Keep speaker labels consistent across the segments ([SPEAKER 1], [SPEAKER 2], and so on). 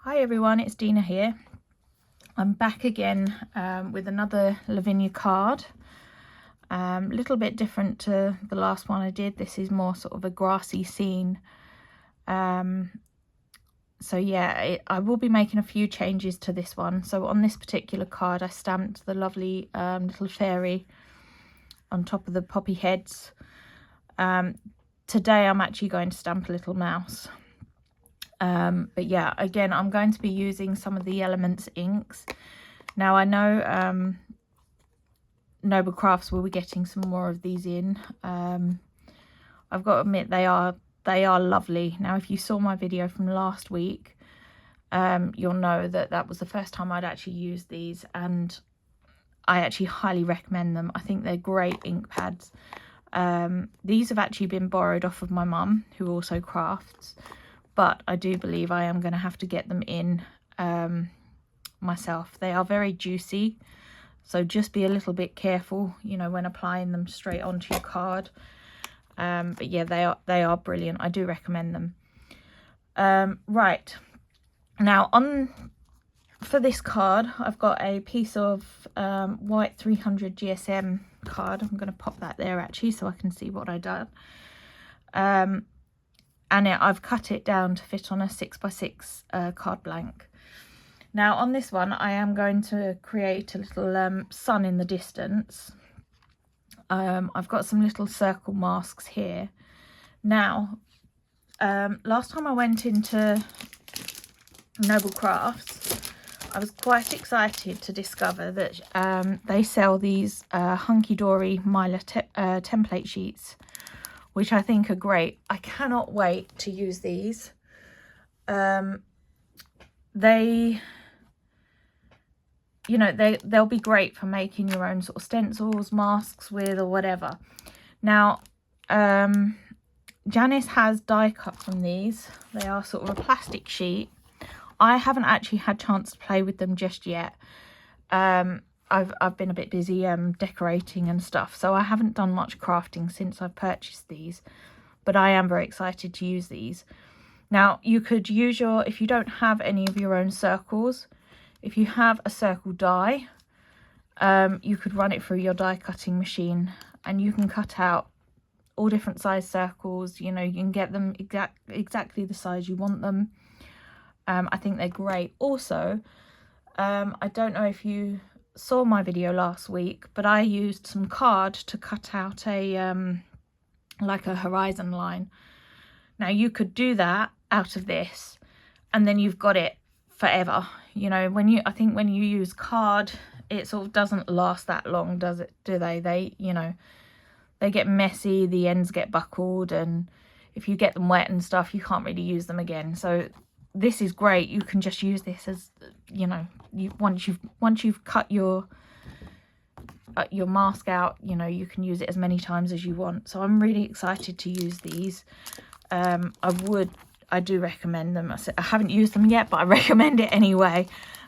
[SPEAKER 1] Hi everyone, it's Dina here. I'm back again with another Lavinia card. Little bit different to the last one I did. This is more sort of a grassy scene. So yeah, I will be making a few changes to this one. So on this particular card, I stamped the lovely little fairy on top of the poppy heads. Today I'm actually going to stamp a little mouse. But yeah, again, I'm going to be using some of the Elements inks. Now I know Noble Crafts will be getting some more of these in. I've got to admit they are lovely. Now if you saw my video from last week, you'll know that was the first time I'd actually used these, and I actually highly recommend them. I think they're great ink pads. These have actually been borrowed off of my mum, who also crafts. But I do believe I am going to have to get them in myself. They are very juicy, so just be a little bit careful, you know, when applying them straight onto your card. But yeah, they are brilliant. I do recommend them. Right, now for this card, I've got a piece of white 300 GSM card. I'm going to pop that there actually so I can see what I done. And I've cut it down to fit on a 6x6 card blank. Now on this one, I am going to create a little sun in the distance. I've got some little circle masks here. Now, last time I went into Noble Crafts, I was quite excited to discover that they sell these hunky-dory Mylar template sheets, which I think are great. I cannot wait to use these. They'll be great for making your own sort of stencils, masks with, or whatever. Now, Janice has die cut from these. They are sort of a plastic sheet. I haven't actually had a chance to play with them just yet. I've been a bit busy decorating and stuff, so I haven't done much crafting since I've purchased these, but I am very excited to use these. Now you could use if you don't have any of your own circles, if you have a circle die, you could run it through your die cutting machine and you can cut out all different size circles. You know, you can get them exactly the size you want them. I think they're great. Also, I don't know if you saw my video last week, but I used some card to cut out a like a horizon line. Now you could do that out of this and then you've got it forever. You know, I think when you use card, it sort of doesn't last that long, do they? You know, they get messy, the ends get buckled, and if you get them wet and stuff, you can't really use them again. So this is great. You can just use this as, you know, once you've cut your mask out, you know, you can use it as many times as you want. So I'm really excited to use these. I do recommend them. I haven't used them yet, but I recommend it anyway.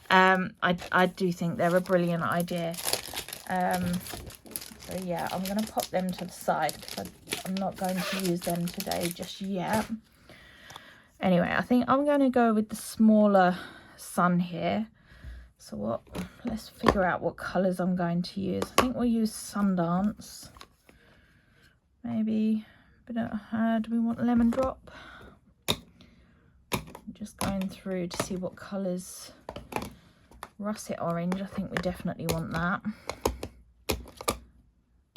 [SPEAKER 1] I do think they're a brilliant idea. So yeah, I'm going to pop them to the side because I'm not going to use them today just yet. Anyway, I think I'm going to go with the smaller sun here. So let's figure out what colours I'm going to use. I think we'll use Sundance. Maybe a bit of, do we want Lemon Drop? I'm just going through to see what colours. Russet Orange, I think we definitely want that.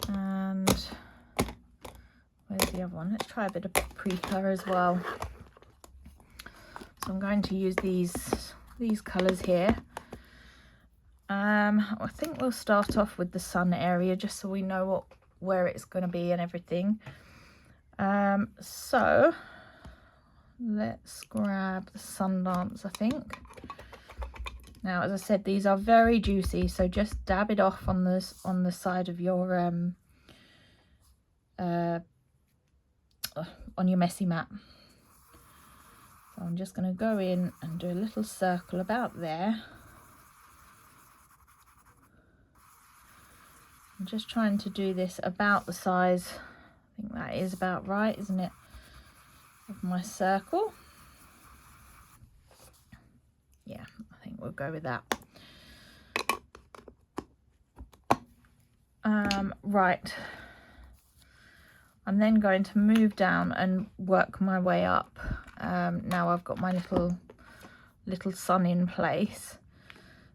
[SPEAKER 1] And where's the other one? Let's try a bit of Paprika as well. So I'm going to use these colours here. I think we'll start off with the sun area just so we know where it's going to be and everything. So let's grab the Sundance, I think. Now, as I said, these are very juicy, so just dab it off on the side of your on your messy mat. So I'm just going to go in and do a little circle about there. I'm just trying to do this about the size, I think that is about right, isn't it, of my circle. go with that. Right, I'm then going to move down and work my way up. Now I've got my little sun in place.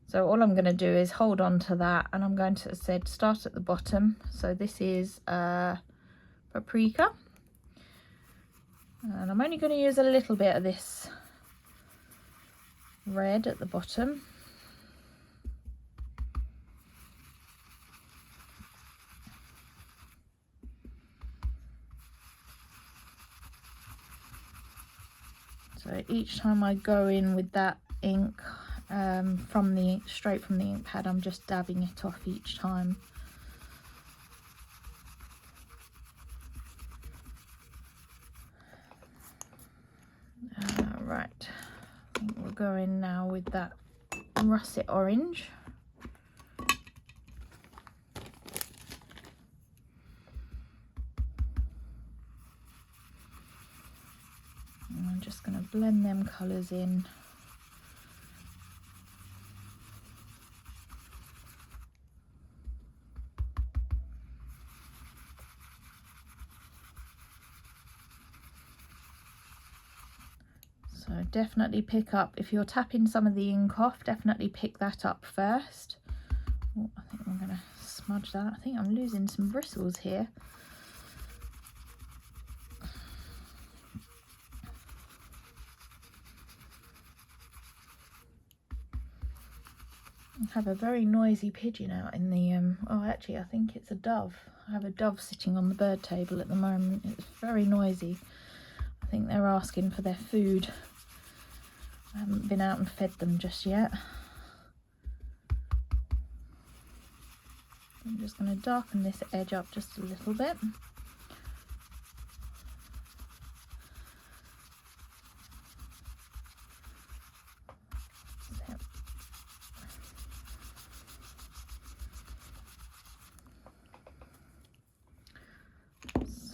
[SPEAKER 1] So all I'm going to do is hold on to that, and I'm going to, as I said, start at the bottom. So this is paprika, and I'm only going to use a little bit of this red at the bottom. So each time I go in with that ink straight from the ink pad, I'm just dabbing it off each time. Right, I think we'll go in now with that russet orange. And I'm just going to blend them colours in. So definitely pick up, if you're tapping some of the ink off, definitely pick that up first. Oh, I think I'm going to smudge that. I think I'm losing some bristles here. I have a very noisy pigeon out in the, oh actually I think it's a dove. I have a dove sitting on the bird table at the moment. It's very noisy. I think they're asking for their food. I haven't been out and fed them just yet. I'm just going to darken this edge up just a little bit.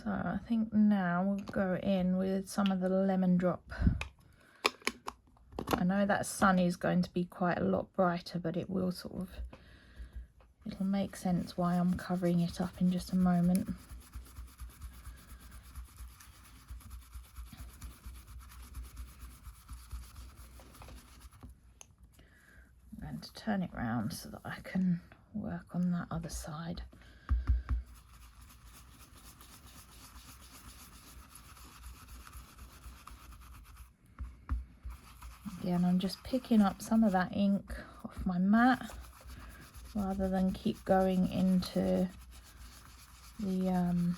[SPEAKER 1] So I think now we'll go in with some of the lemon drop. I know that sun is going to be quite a lot brighter, but it will it'll make sense why I'm covering it up in just a moment. I'm going to turn it round so that I can work on that other side. Again, I'm just picking up some of that ink off my mat rather than keep going into the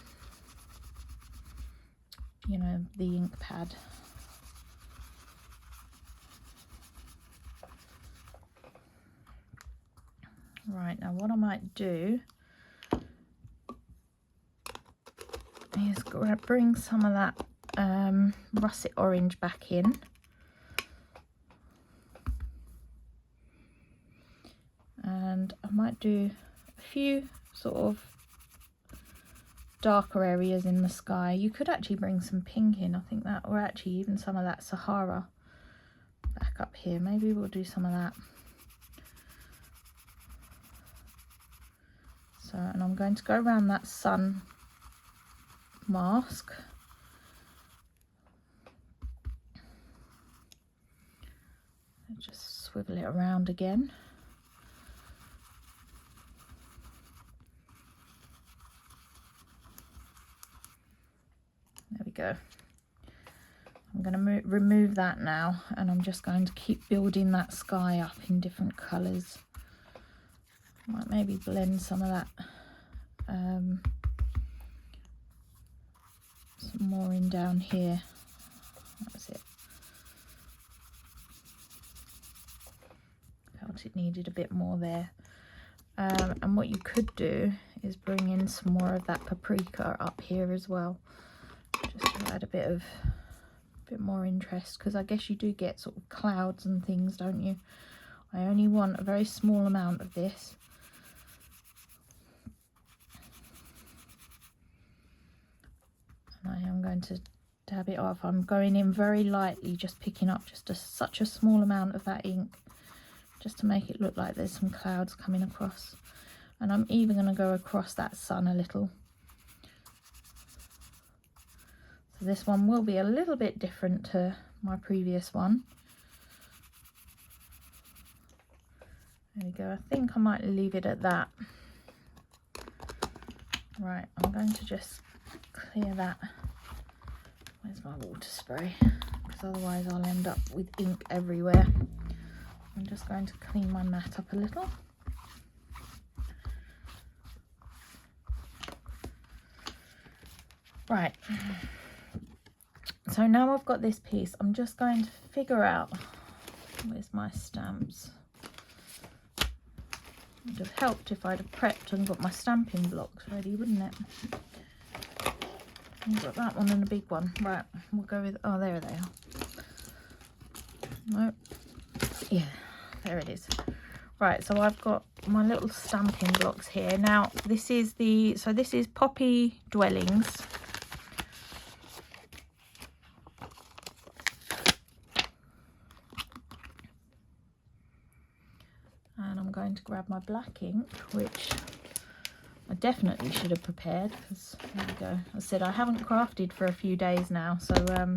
[SPEAKER 1] you know, the ink pad. Right, now what I might do is bring some of that russet orange back in. And I might do a few sort of darker areas in the sky. You could actually bring some pink in, I think that, or actually even some of that Sahara back up here. Maybe we'll do some of that. So, and I'm going to go around that sun mask. Just swivel it around again. There we go. I'm going to remove that now, and I'm just going to keep building that sky up in different colours. Might maybe blend some of that, some more in down here. That's it. Felt it needed a bit more there. And what you could do is bring in some more of that paprika up here as well, just to add a bit more interest, because I guess you do get sort of clouds and things, don't you? I only want a very small amount of this. And I am going to dab it off. I'm going in very lightly, just picking up just such a small amount of that ink, just to make it look like there's some clouds coming across. And I'm even going to go across that sun a little. So this one will be a little bit different to my previous one. There we go. I think I might leave it at that. Right, I'm going to just clear that. Where's my water spray? Because otherwise I'll end up with ink everywhere. I'm just going to clean my mat up a little. Right, so now I've got this piece, I'm just going to figure out, where's my stamps? It would have helped if I'd have prepped and got my stamping blocks ready, wouldn't it? I've got that one and a big one. Right, we'll go with, oh, there they are. No, yeah, there it is. Right, so I've got my little stamping blocks here. Now, this is Poppy Dwellings. And I'm going to grab my black ink, which I definitely should have prepared, because there we go. I said I haven't crafted for a few days now, so I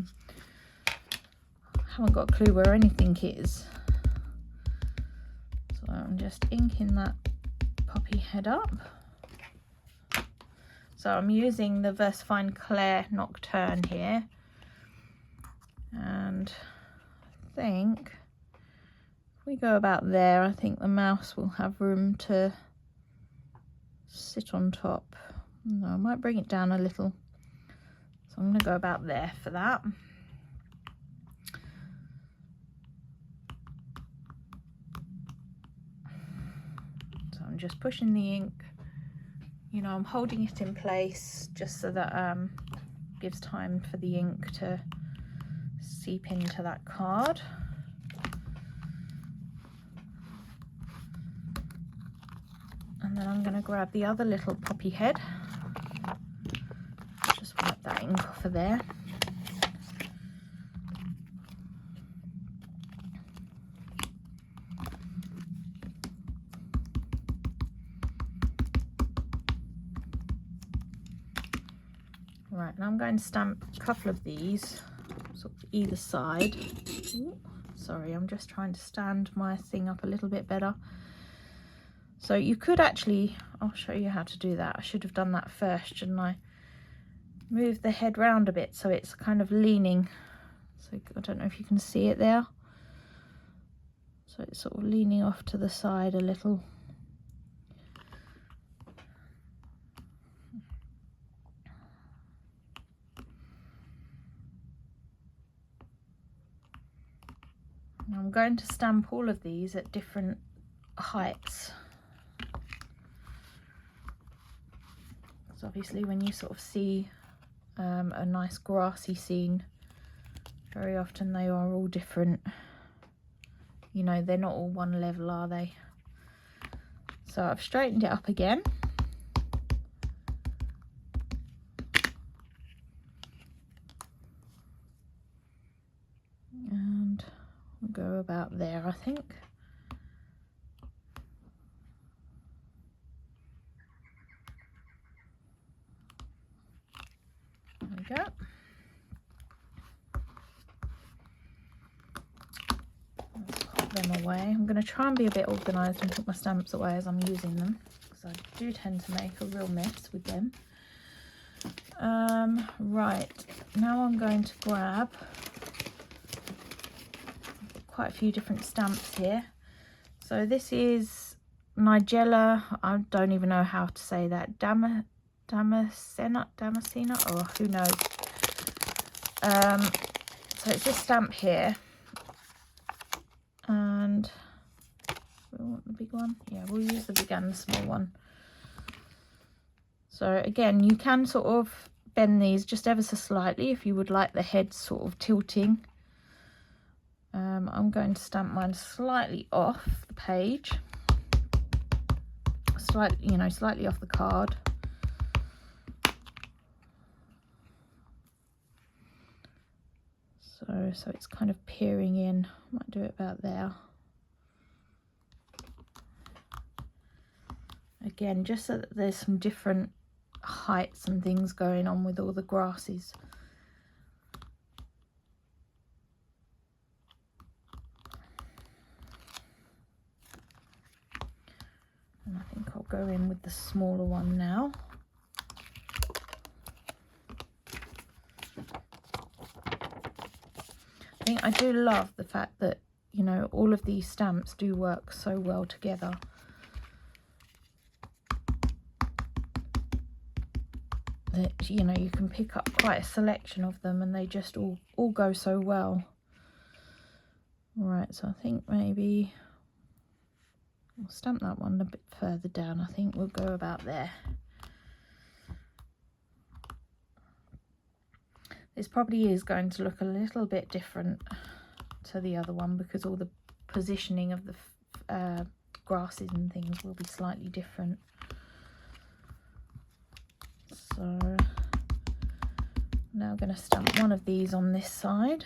[SPEAKER 1] haven't got a clue where anything is. So I'm just inking that poppy head up. So I'm using the Versafine Claire Nocturne here, and I think if we go about there, I think the mouse will have room to sit on top. No, I might bring it down a little. So I'm going to go about there for that. So I'm just pushing the ink, you know, I'm holding it in place just so that gives time for the ink to seep into that card. And then I'm going to grab the other little poppy head, just wipe that ink off of there. Right, and I'm going to stamp a couple of these, sort of either side. Ooh, sorry, I'm just trying to stand my thing up a little bit better. So you could actually, I'll show you how to do that. I should have done that first, shouldn't I? Move the head round a bit so it's kind of leaning. So I don't know if you can see it there. So it's sort of leaning off to the side a little. And I'm going to stamp all of these at different heights. So obviously when you sort of see a nice grassy scene, very often they are all different. You know, they're not all one level, are they? So I've straightened it up again. And we'll go about there, I think. There we go. Let's pop them away. I'm going to try and be a bit organised and put my stamps away as I'm using them, because I do tend to make a real mess with them. Right, now I'm going to grab, I've got quite a few different stamps here. So this is Nigella, I don't even know how to say that, Damascena, or who knows. So it's this stamp here, and we want the big one. Yeah, we'll use the big and the small one. So again, you can sort of bend these just ever so slightly if you would like the head sort of tilting. I'm going to stamp mine slightly off the page, slightly, you know, slightly off the card. So it's kind of peering in. I might do it about there. Again, just so that there's some different heights and things going on with all the grasses. And I think I'll go in with the smaller one now. I think I do love the fact that, you know, all of these stamps do work so well together. That, you know, you can pick up quite a selection of them and they just all go so well. Right, so I think maybe we'll stamp that one a bit further down. I think we'll go about there. This probably is going to look a little bit different to the other one because all the positioning of the grasses and things will be slightly different. So now I'm going to stamp one of these on this side.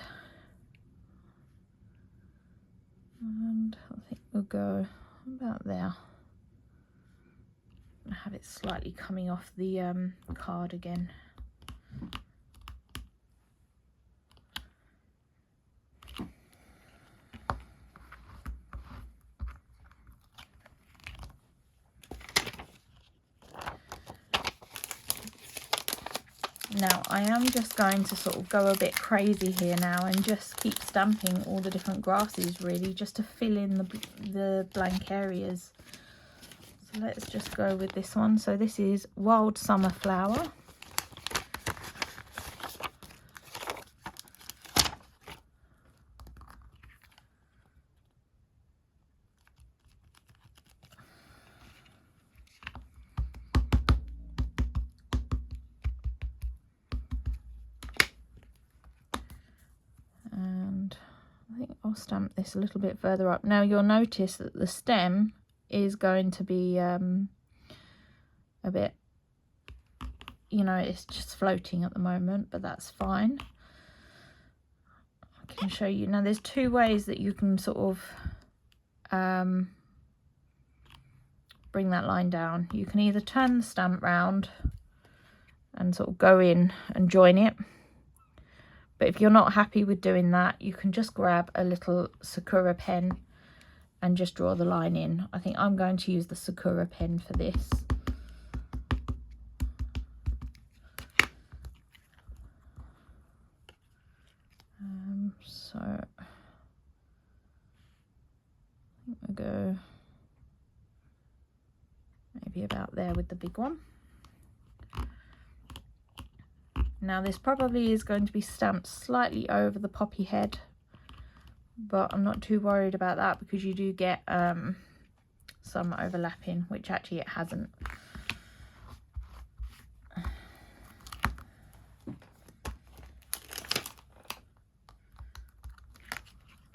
[SPEAKER 1] And I think we'll go about there. I have it slightly coming off the card again. Now I am just going to sort of go a bit crazy here now and just keep stamping all the different grasses really, just to fill in the blank areas. So let's just go with this one. So this is Wild Summer Flower. I'll stamp this a little bit further up. Now you'll notice that the stem is going to be a bit, you know, it's just floating at the moment, but that's fine. I can show you. Now there's two ways that you can sort of bring that line down. You can either turn the stamp round and sort of go in and join it. But if you're not happy with doing that, you can just grab a little Sakura pen and just draw the line in. I think I'm going to use the Sakura pen for this. So I think we'll go maybe about there with the big one. Now this probably is going to be stamped slightly over the poppy head, but I'm not too worried about that because you do get some overlapping, which actually it hasn't.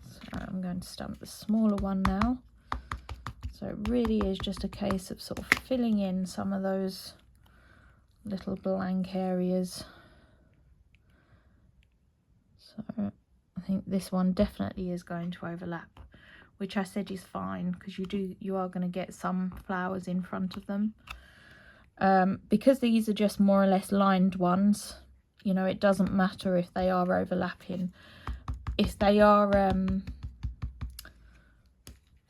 [SPEAKER 1] So I'm going to stamp the smaller one now. So it really is just a case of sort of filling in some of those little blank areas. So I think this one definitely is going to overlap, which I said is fine because you are going to get some flowers in front of them. Because these are just more or less lined ones, you know, it doesn't matter if they are overlapping. If they are,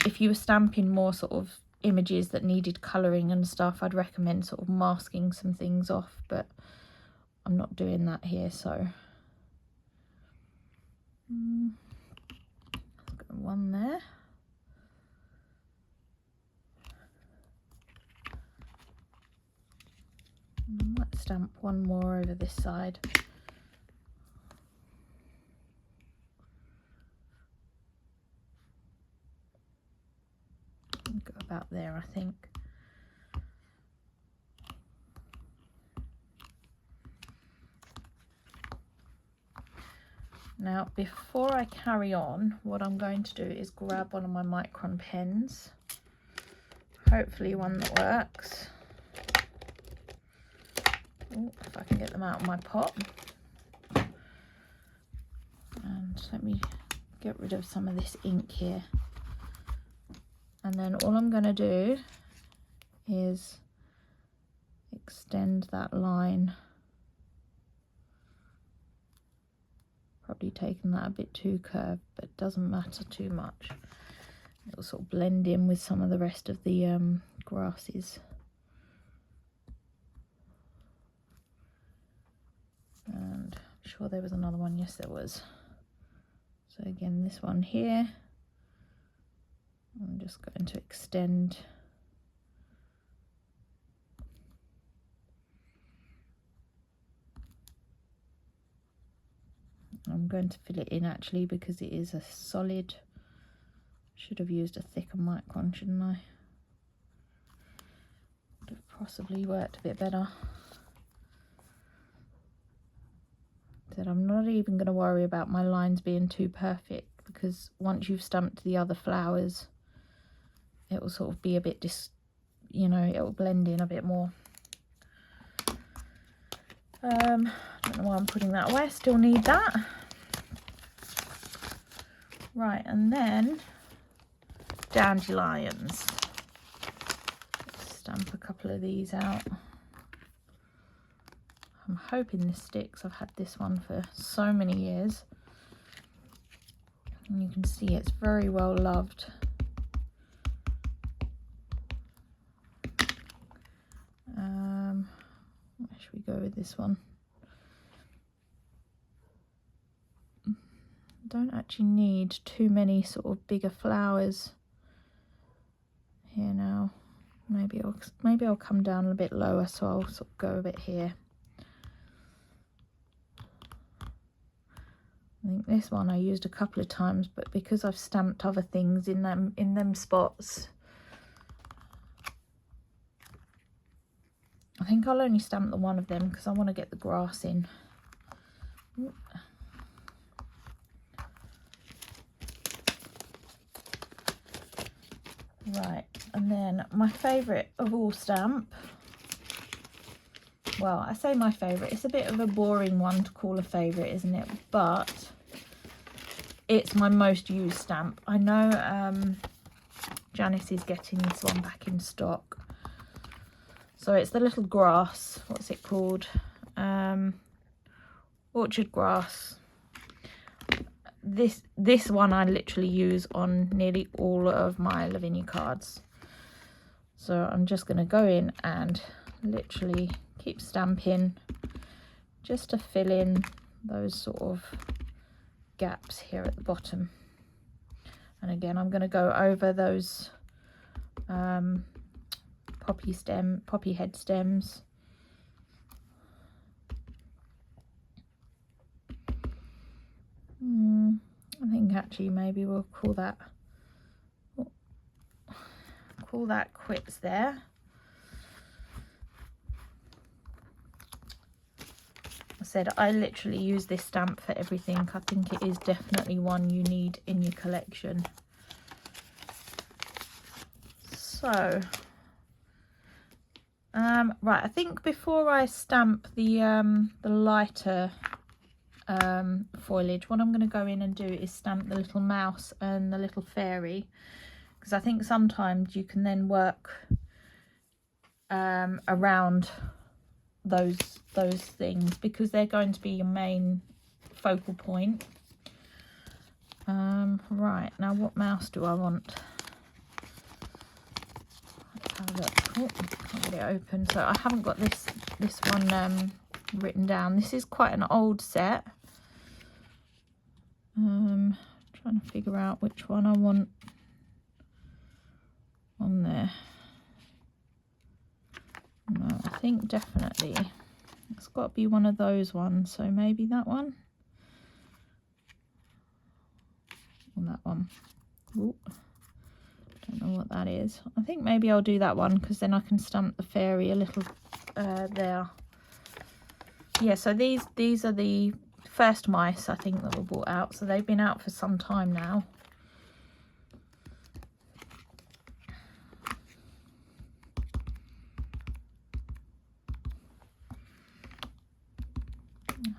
[SPEAKER 1] if you were stamping more sort of images that needed colouring and stuff, I'd recommend sort of masking some things off, but I'm not doing that here, so let's go one there. And I might stamp one more over this side. Go about there, I think. Now, before I carry on, what I'm going to do is grab one of my micron pens, hopefully one that works. Ooh, if I can get them out of my pot. And let me get rid of some of this ink here. And then all I'm going to do is extend that line. Probably taken that a bit too curved, but it doesn't matter too much. It'll sort of blend in with some of the rest of the grasses. And I'm sure there was another one. Yes, there was. So again, this one here, I'm just going to extend. I'm going to fill it in actually because it is a solid. Should have used a thicker micron, shouldn't I? Would have possibly worked a bit better. That I'm not even going to worry about my lines being too perfect, because once you've stamped the other flowers, it will sort of be a bit you know, it will blend in a bit more. I don't know why I'm putting that away. I still need that. Right, and then dandelions. Let's stamp a couple of these out. I'm hoping this sticks. I've had this one for so many years. And you can see it's very well loved. Where should we go with this one? Don't actually need too many sort of bigger flowers here now. Maybe I'll come down a bit lower, so I'll sort of go a bit here. I think this one I used a couple of times, but because I've stamped other things in them spots, I think I'll only stamp the one of them because I want to get the grass in. Right, and then my favourite of all stamp, well, I say my favourite, it's a bit of a boring one to call a favourite, isn't it? But it's my most used stamp. I know Janice is getting this one back in stock. So it's the little grass, what's it called? Orchard grass. This one I literally use on nearly all of my Lavinia cards. So I'm just going to go in and literally keep stamping just to fill in those sort of gaps here at the bottom. And again, I'm going to go over those poppy head stems. I think actually maybe we'll call that quits there. I said I literally use this stamp for everything. I think it is definitely one you need in your collection. So right, I think before I stamp the lighter foliage, what I'm going to go in and do is stamp the little mouse and the little fairy, because I think sometimes you can then work around those things, because they're going to be your main focal point. Right, now what mouse do I want? Let's have a look. Oh, can't get it open. So I haven't got this one written down. This is quite an old set. Trying to figure out which one I want on there. No, I think definitely it's got to be one of those ones, so maybe that one or that one. Ooh, don't know what that is. I think maybe I'll do that one, because then I can stamp the fairy a little there. Yeah, so these are the first mice I think that were brought out, so they've been out for some time now.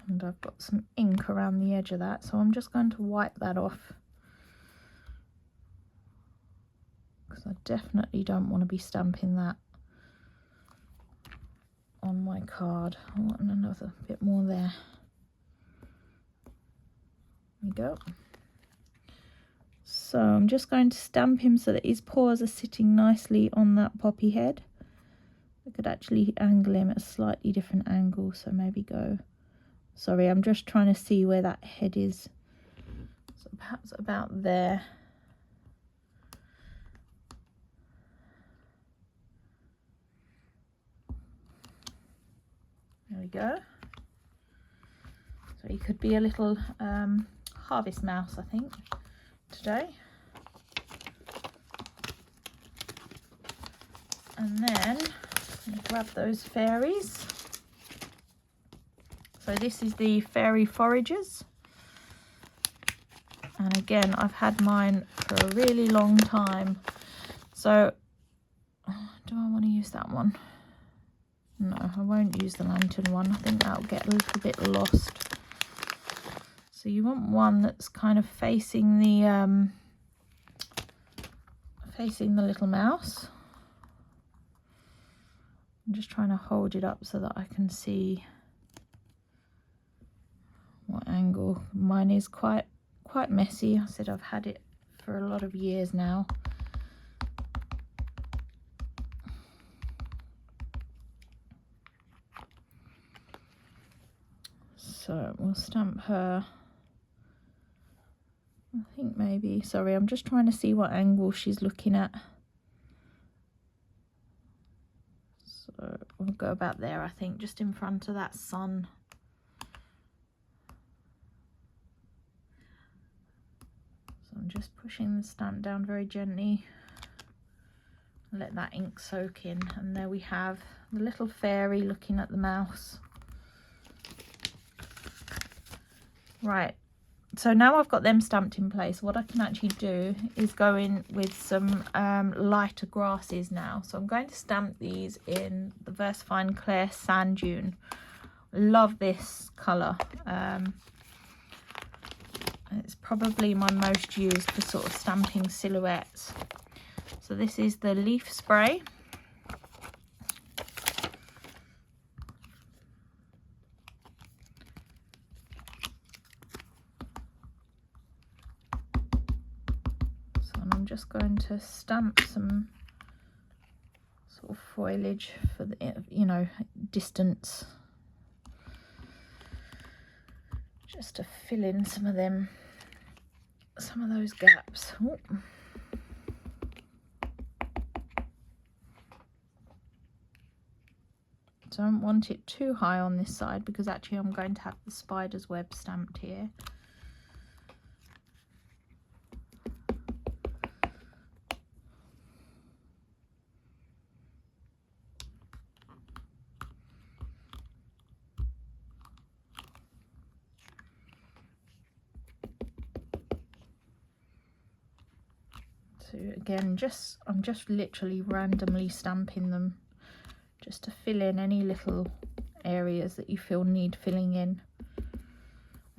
[SPEAKER 1] And I've got some ink around the edge of that, so I'm just going to wipe that off, because I definitely don't want to be stamping that card. I want another bit more there. There we go. So I'm just going to stamp him so that his paws are sitting nicely on that poppy head. I could actually angle him at a slightly different angle, so maybe go... Sorry, I'm just trying to see where that head is. So perhaps about there. There we go. So he could be a little harvest mouse, I think, today. And then grab those fairies. So this is the fairy foragers. And again, I've had mine for a really long time. So do I want to use that one? No, I won't use the lantern one. I think that'll get a little bit lost. So you want one that's kind of facing the little mouse. I'm just trying to hold it up so that I can see what angle. Mine is quite messy. I said I've had it for a lot of years now. So we'll stamp her. I think maybe, sorry, I'm just trying to see what angle she's looking at. So we'll go about there, I think, just in front of that sun. So I'm just pushing the stamp down very gently. Let that ink soak in, and there we have the little fairy looking at the mouse. Right, so now I've got them stamped in place, what I can actually do is go in with some lighter grasses now. So I'm going to stamp these in the VersaFine Claire Sand Dune. Love this colour. It's probably my most used for sort of stamping silhouettes. So this is the leaf spray. I'm just going to stamp some sort of foliage for the, you know, distance, just to fill in some of those gaps. Ooh. Don't want it too high on this side because actually I'm going to have the spider's web stamped here. So again, I'm just literally randomly stamping them just to fill in any little areas that you feel need filling in.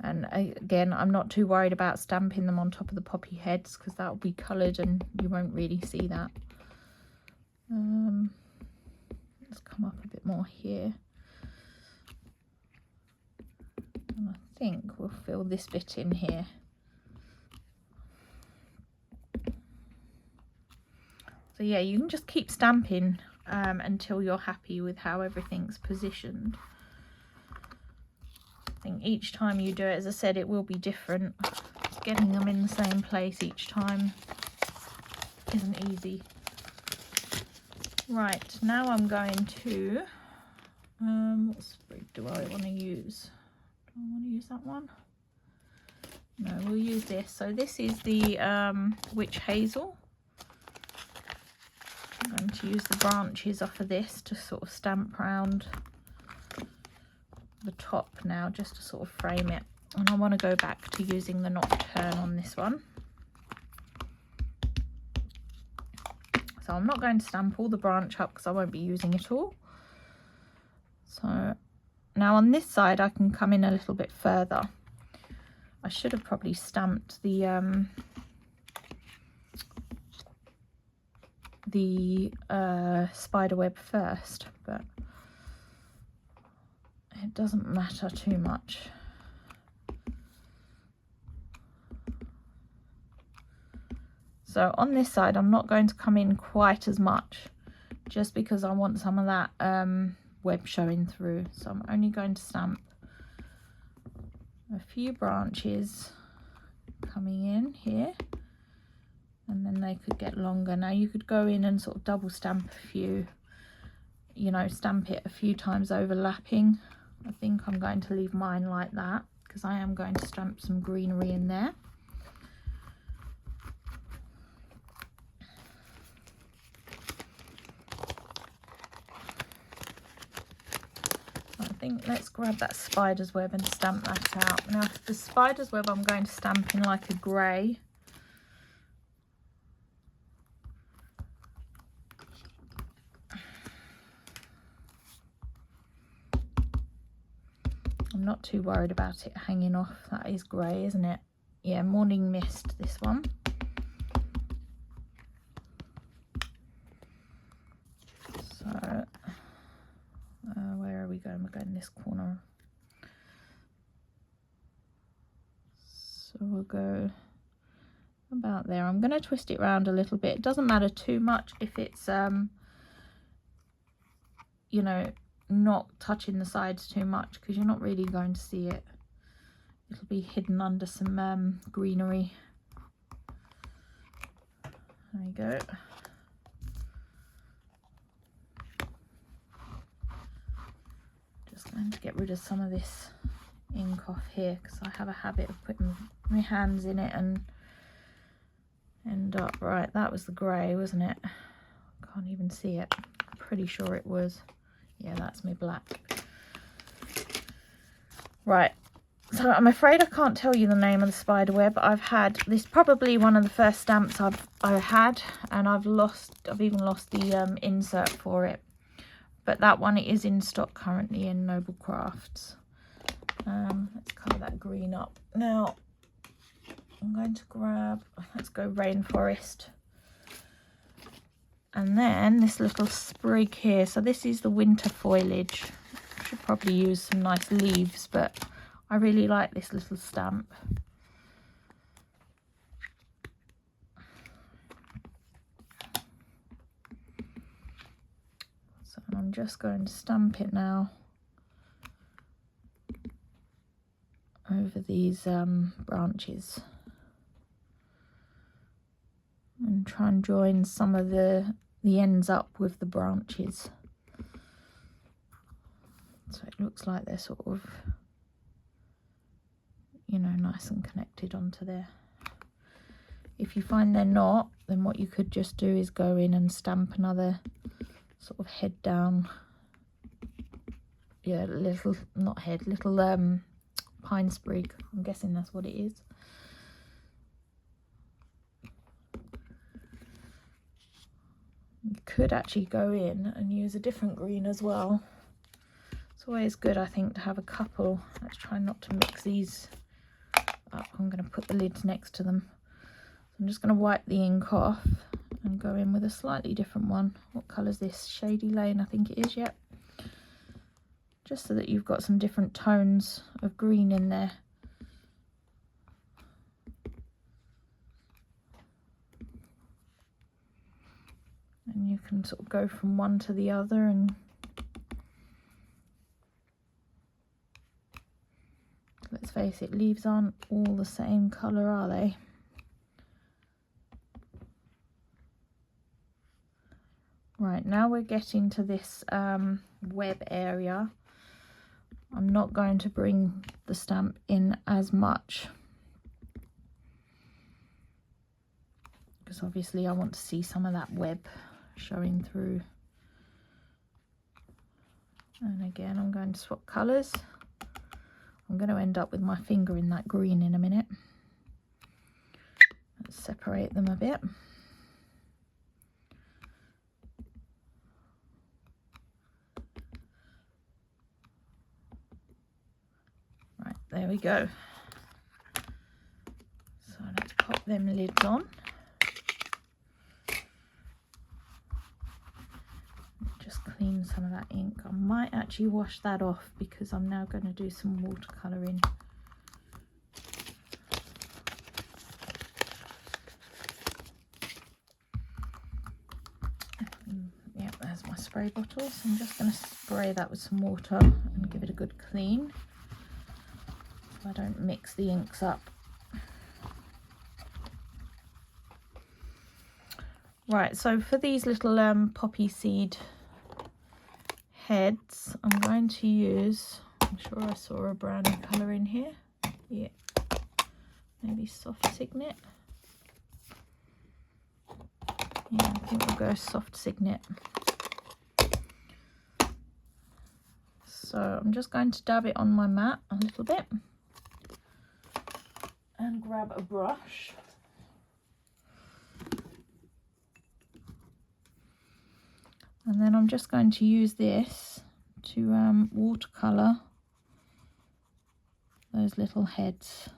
[SPEAKER 1] And again, I'm not too worried about stamping them on top of the poppy heads because that will be coloured and you won't really see that. Let's come up a bit more here. And I think we'll fill this bit in here. So yeah, you can just keep stamping until you're happy with how everything's positioned. I think each time you do it, as I said, it will be different. Getting them in the same place each time isn't easy. Right, now I'm going to, what sprig do I want to use? Do I want to use that one? No, we'll use this. So this is the witch hazel. I'm going to use the branches off of this to sort of stamp around the top now, just to sort of frame it. And I want to go back to using the nocturne on this one. So I'm not going to stamp all the branch up because I won't be using it all. So now on this side I can come in a little bit further. I should have probably stamped the spider web first, but it doesn't matter too much. So on this side, I'm not going to come in quite as much, just because I want some of that web showing through. So I'm only going to stamp a few branches coming in here, and then they could get longer. Now you could go in and sort of double stamp a few, you know, stamp it a few times overlapping. I think I'm going to leave mine like that because I am going to stamp some greenery in there. I think let's grab that spider's web and stamp that out. Now the spider's web I'm going to stamp in like a grey. I'm not too worried about it hanging off. That is grey, isn't it? Yeah, Morning Mist, this one. So where are we going? We're going this corner. So we'll go about there. I'm going to twist it around a little bit. It doesn't matter too much if it's you know, not touching the sides too much, because you're not really going to see it. It'll be hidden under some greenery. There you go. Just going to get rid of some of this ink off here, because I have a habit of putting my hands in it and end up, right, that was the grey, wasn't it? Can't even see it. I'm pretty sure it was. Yeah, that's my black. Right, so I'm afraid I can't tell you the name of the spider web. I've had this, probably one of the first stamps I had, and I've even lost the insert for it. But that one, it is in stock currently in Noble Crafts. Let's colour that green up. Now I'm going to grab, let's go Rainforest. And then this little sprig here. So this is the winter foliage. I should probably use some nice leaves, but I really like this little stamp. So I'm just going to stamp it now over these branches, and try and join some of the ends up with the branches, so it looks like they're sort of, you know, nice and connected onto there. If you find they're not, then what you could just do is go in and stamp another sort of head down, yeah, little, not head, little pine sprig. I'm guessing that's what it is. You could actually go in and use a different green as well. It's always good, I think, to have a couple. Let's try not to mix these up. I'm going to put the lids next to them. So I'm just going to wipe the ink off and go in with a slightly different one. What colour is this? Shady Lane, I think it is, yep. Just so that you've got some different tones of green in there. And you can sort of go from one to the other, and let's face it, leaves aren't all the same colour, are they? Right, now we're getting to this web area. I'm not going to bring the stamp in as much, because obviously I want to see some of that web showing through. And again, I'm going to swap colours. I'm going to end up with my finger in that green in a minute. Let's separate them a bit. Right, there we go. So let's pop them lids on. Just clean some of that ink. I might actually wash that off because I'm now going to do some watercolouring. Yeah, there's my spray bottle. So I'm just going to spray that with some water and give it a good clean so I don't mix the inks up. Right, so for these little poppy seed heads, I'm going to use, I'm sure I saw a brownie colour in here. Yeah, maybe soft signet. Yeah, I think we'll go soft signet. So I'm just going to dab it on my mat a little bit and grab a brush. And then I'm just going to use this to watercolour those little heads.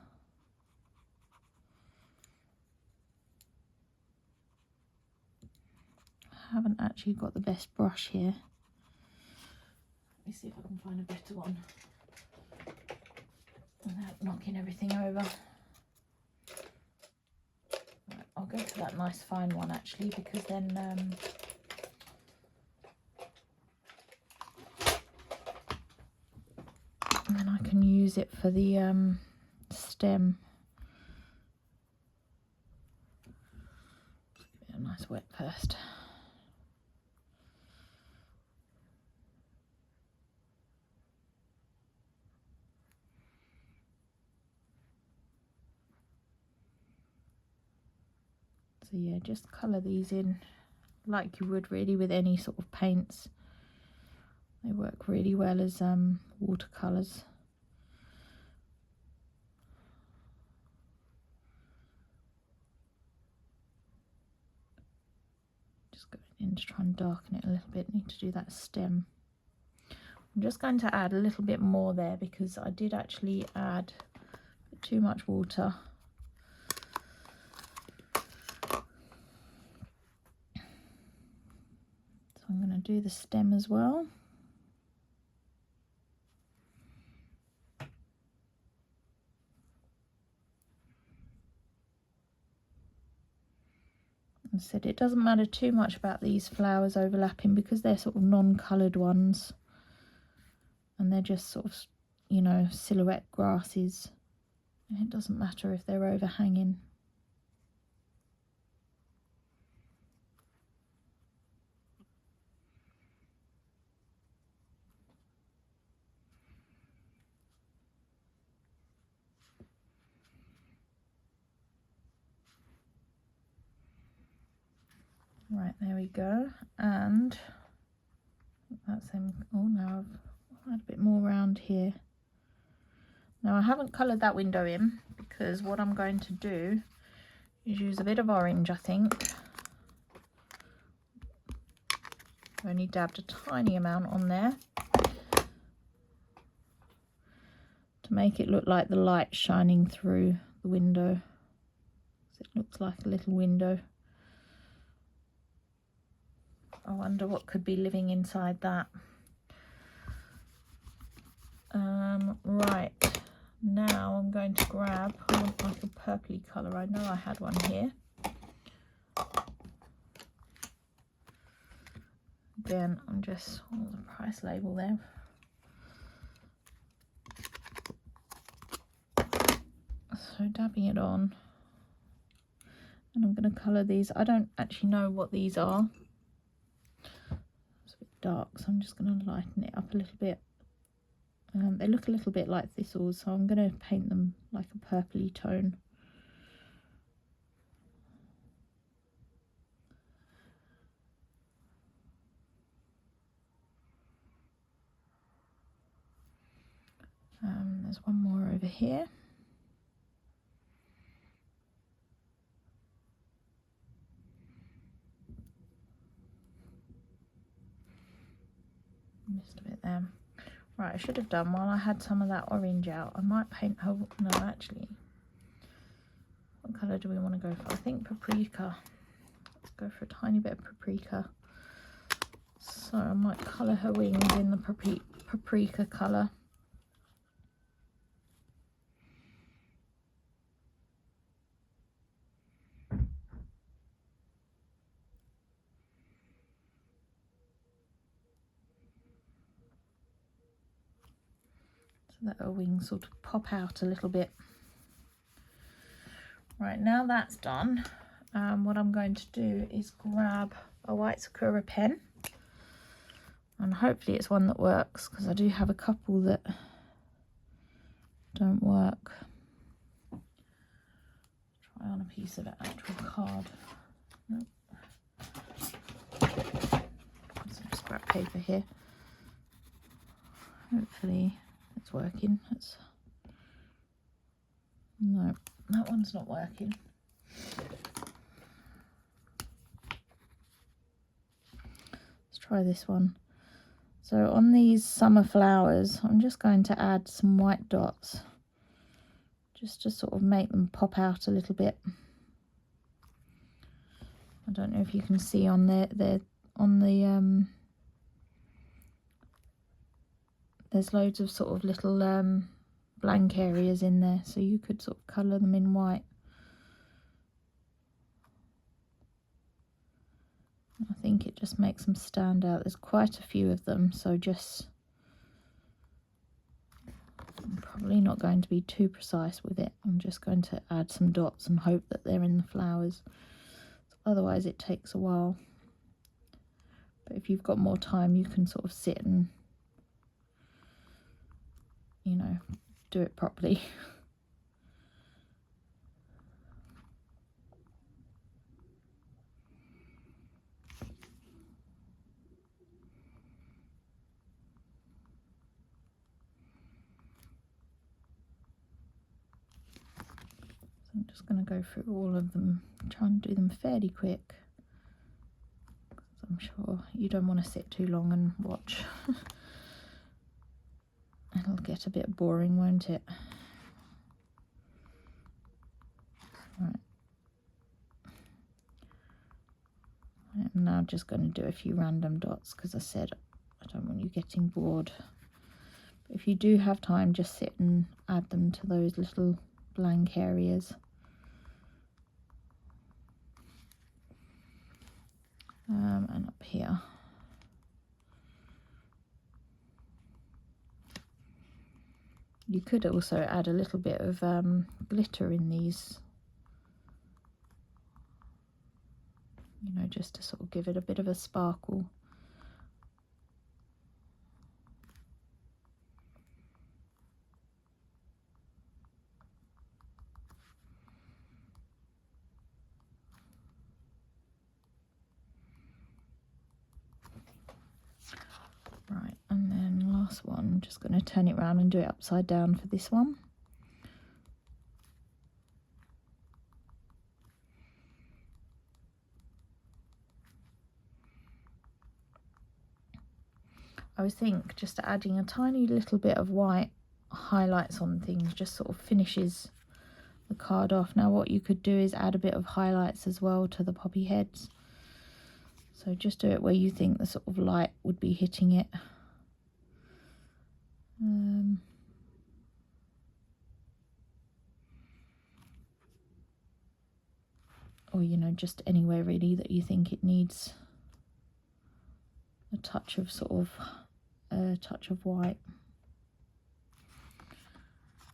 [SPEAKER 1] I haven't actually got the best brush here. Let me see if I can find a better one without knocking everything over. Right, I'll go for that nice fine one actually, because then I can use it for the stem. Give it a nice wet first. So yeah, just colour these in like you would really with any sort of paints. They work really well as watercolours. Just going in to try and darken it a little bit. Need to do that stem. I'm just going to add a little bit more there because I did actually add too much water. So I'm going to do the stem as well. I said it doesn't matter too much about these flowers overlapping because they're sort of non-coloured ones and they're just sort of, you know, silhouette grasses. And it doesn't matter if they're overhanging. Right, there we go. And that's him. Oh no, I've had a bit more around here. Now I haven't coloured that window in because what I'm going to do is use a bit of orange, I think. I've only dabbed a tiny amount on there to make it look like the light shining through the window. So it looks like a little window. I wonder what could be living inside that. Right, now I'm going to grab, I want like a purpley colour. I know I had one here. Again, I'm just, oh, the price label there. So dabbing it on. And I'm going to colour these. I don't actually know what these are. It's a bit dark, so I'm just going to lighten it up a little bit. They look a little bit like thistles, so I'm going to paint them like a purpley tone. There's one more over here. Missed a bit there. Right, I should have done while I had some of that orange out. I might paint her. No, actually. What colour do we want to go for? I think paprika. Let's go for a tiny bit of paprika. So So I might colour her wings in the paprika colour. So that her wings sort of pop out a little bit. Right, now that's done, what I'm going to do is grab a white Sakura pen, and hopefully it's one that works, because I do have a couple that don't work. Try on a piece of actual card. Nope. Some scrap paper here. Hopefully it's working. No, that one's not working. Let's try this one. So on these summer flowers, I'm just going to add some white dots, just to sort of make them pop out a little bit. I don't know if you can see on there's loads of sort of little blank areas in there, so you could sort of colour them in white. I think it just makes them stand out. There's quite a few of them, so I'm probably not going to be too precise with it. I'm just going to add some dots and hope that they're in the flowers. Otherwise it takes a while. But if you've got more time, you can sort of sit and, you know, do it properly. So I'm just going to go through all of them, try and do them fairly quick. I'm sure you don't want to sit too long and watch. It'll get a bit boring, won't it? Right. I'm now just going to do a few random dots, because I said I don't want you getting bored. But if you do have time, just sit and add them to those little blank areas. And up here. You could also add a little bit of glitter in these, you know, just to sort of give it a bit of a sparkle. Right, and then last one, I'm just going to turn it around and do it upside down for this one. I would think just adding a tiny little bit of white highlights on things just sort of finishes the card off. Now what you could do is add a bit of highlights as well to the poppy heads. So just do it where you think the sort of light would be hitting it. Or, you know, just anywhere really that you think it needs a touch of white.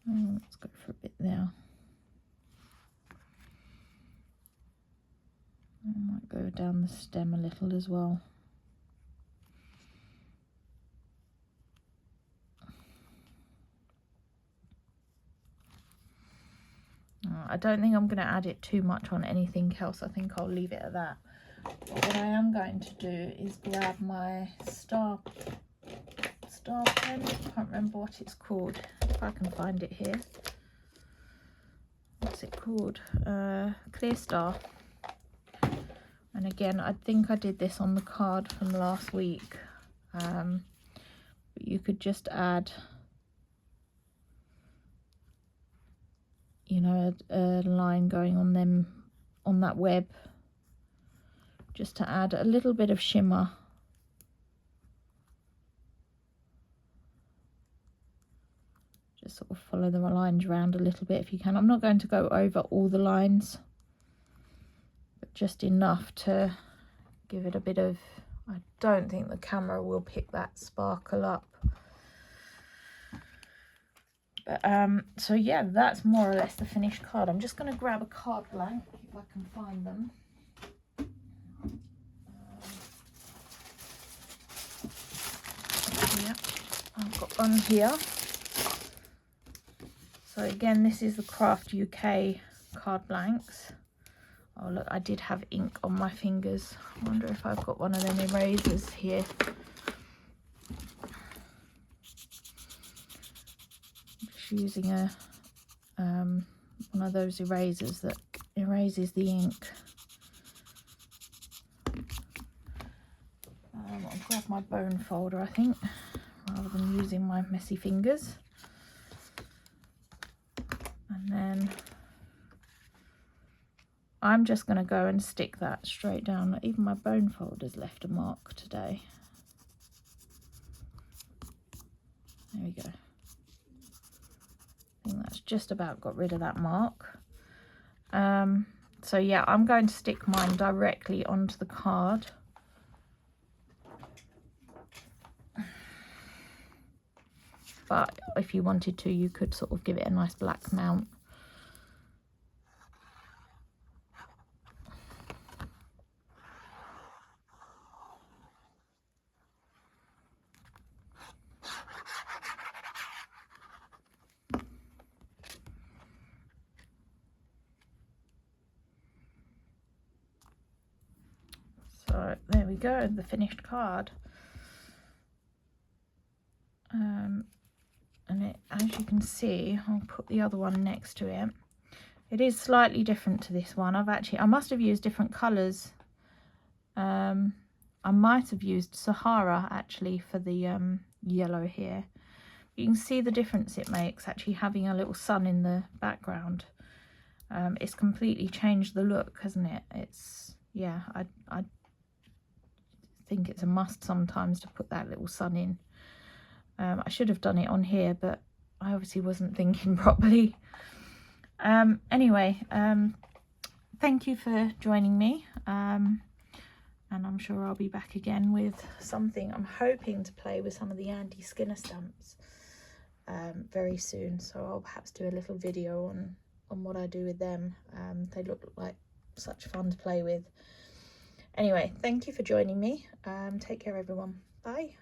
[SPEAKER 1] Let's go for a bit there. I might go down the stem a little as well. I don't think I'm going to add it too much on anything else. I think I'll leave it at that. But what I am going to do is grab my star pen. I can't remember what it's called. If I can find it here. What's it called? Clear Star. And again, I think I did this on the card from last week. But you could just add, you know, a line going on them, on that web, just to add a little bit of shimmer sort of follow the lines around a little bit if you can. I'm not going to go over all the lines, but just enough to give it a bit of, I don't think the camera will pick that sparkle up. But so yeah, that's more or less the finished card. I'm just going to grab a card blank if I can find them. Yeah, I've got one here. So again, this is the Craft UK card blanks. Oh look, I did have ink on my fingers. I wonder if I've got one of them erasers here. I'm just using a one of those erasers that erases the ink. I'll grab my bone folder, I think, rather than using my messy fingers. And then I'm just going to go and stick that straight down. Even my bone folder's left a mark today. There we go. I think that's just about got rid of that mark. So yeah, I'm going to stick mine directly onto the card. But if you wanted to, you could sort of give it a nice black mount. So there we go, the finished card. And it, as you can see, I'll put the other one next to it. It is slightly different to this one. I must have used different colours. I might have used Sahara actually for the yellow here. You can see the difference it makes actually having a little sun in the background. It's completely changed the look, hasn't it? It's, yeah, I think it's a must sometimes to put that little sun in. I should have done it on here, but I obviously wasn't thinking properly. Anyway, thank you for joining me. And I'm sure I'll be back again with something. I'm hoping to play with some of the Andy Skinner stamps very soon. So I'll perhaps do a little video on what I do with them. They look like such fun to play with. Anyway, thank you for joining me. Take care, everyone. Bye.